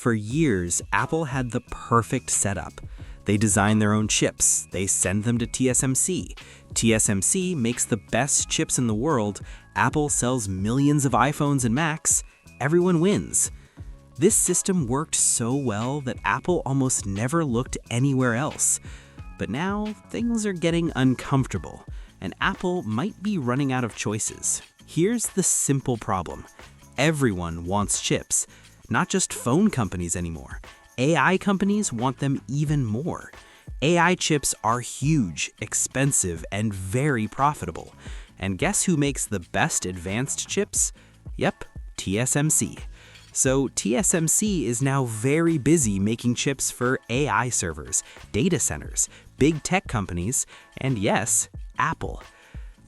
For years, Apple had the perfect setup. They design their own chips, they send them to TSMC. TSMC makes the best chips in the world, Apple sells millions of iPhones and Macs, everyone wins. This system worked so well that Apple almost never looked anywhere else. But now, things are getting uncomfortable, and Apple might be running out of choices. Here's the simple problem. Everyone wants chips, not just phone companies anymore. AI companies want them even more. AI chips are huge, expensive, and very profitable. And guess who makes the best advanced chips? Yep, TSMC. So TSMC is now very busy making chips for AI servers, data centers, big tech companies, and yes, Apple.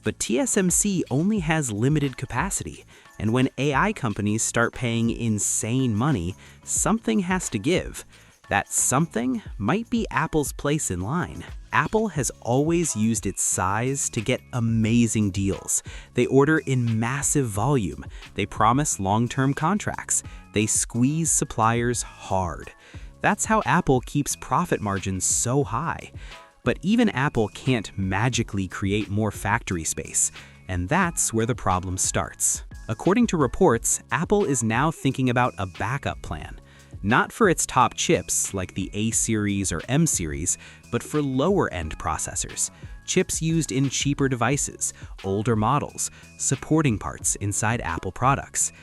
But TSMC only has limited capacity, and when AI companies start paying insane money, something has to give. That something might be Apple's place in line. Apple has always used its size to get amazing deals. They order in massive volume. They promise long-term contracts. They squeeze suppliers hard. That's how Apple keeps profit margins so high. But even Apple can't magically create more factory space, and that's where the problem starts. According to reports, Apple is now thinking about a backup plan. Not for its top chips like the A series or M series, but for lower-end processors, chips used in cheaper devices, older models, supporting parts inside Apple products.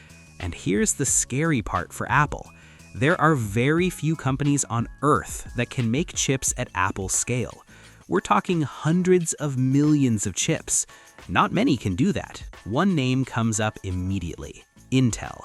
And here's the scary part for Apple. There are very few companies on Earth that can make chips at Apple's scale. We're talking hundreds of millions of chips. Not many can do that. One name comes up immediately: Intel.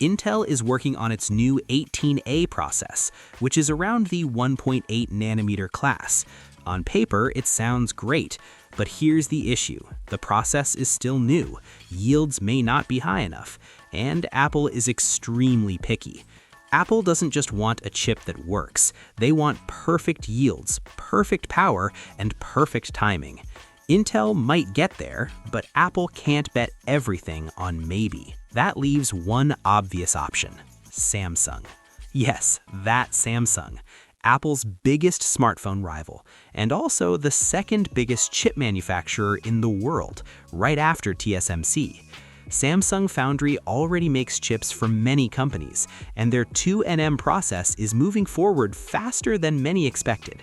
Intel is working on its new 18A process, which is around the 1.8 nanometer class. On paper, it sounds great, but here's the issue. The process is still new, yields may not be high enough, and Apple is extremely picky. Apple doesn't just want a chip that works, they want perfect yields, perfect power, and perfect timing. Intel might get there, but Apple can't bet everything on maybe. That leaves one obvious option: Samsung. Yes, that Samsung. Apple's biggest smartphone rival, and also the second biggest chip manufacturer in the world, right after TSMC. Samsung Foundry already makes chips for many companies, and their 2nm process is moving forward faster than many expected.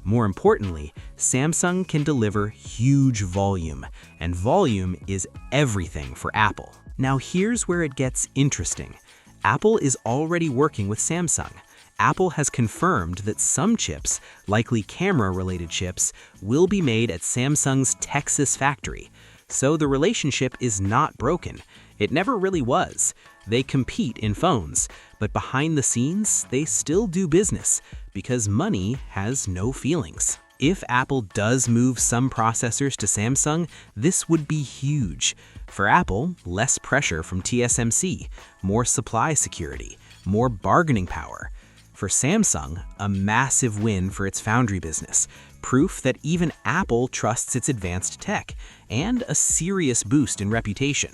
More importantly, Samsung can deliver huge volume, and volume is everything for Apple. Now here's where it gets interesting. Apple is already working with Samsung. Apple has confirmed that some chips, likely camera-related chips, will be made at Samsung's Texas factory. So the relationship is not broken. It never really was. They compete in phones, but behind the scenes, they still do business because money has no feelings. If Apple does move some processors to Samsung, this would be huge. For Apple, less pressure from TSMC, more supply security, more bargaining power. For Samsung, a massive win for its foundry business, proof that even Apple trusts its advanced tech, and a serious boost in reputation.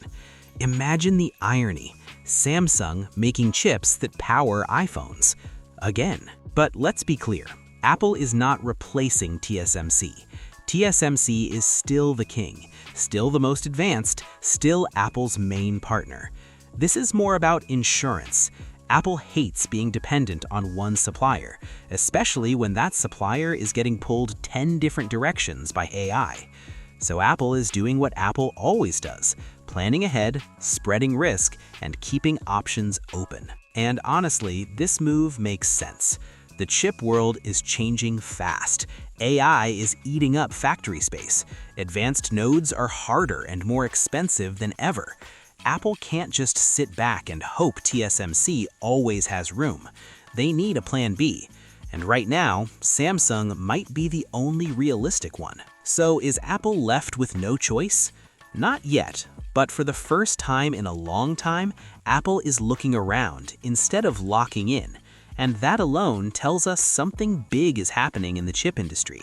Imagine the irony: Samsung making chips that power iPhones. Again. But let's be clear, Apple is not replacing TSMC. TSMC is still the king, still the most advanced, still Apple's main partner. This is more about insurance. Apple hates being dependent on one supplier, especially when that supplier is getting pulled 10 different directions by AI. So Apple is doing what Apple always does: planning ahead, spreading risk, and keeping options open. And honestly, this move makes sense. The chip world is changing fast. AI is eating up factory space. Advanced nodes are harder and more expensive than ever. Apple can't just sit back and hope TSMC always has room. They need a plan B. And right now, Samsung might be the only realistic one. So is Apple left with no choice? Not yet, but for the first time in a long time, Apple is looking around instead of locking in. And that alone tells us something big is happening in the chip industry.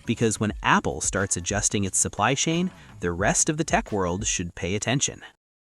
Because when Apple starts adjusting its supply chain, the rest of the tech world should pay attention.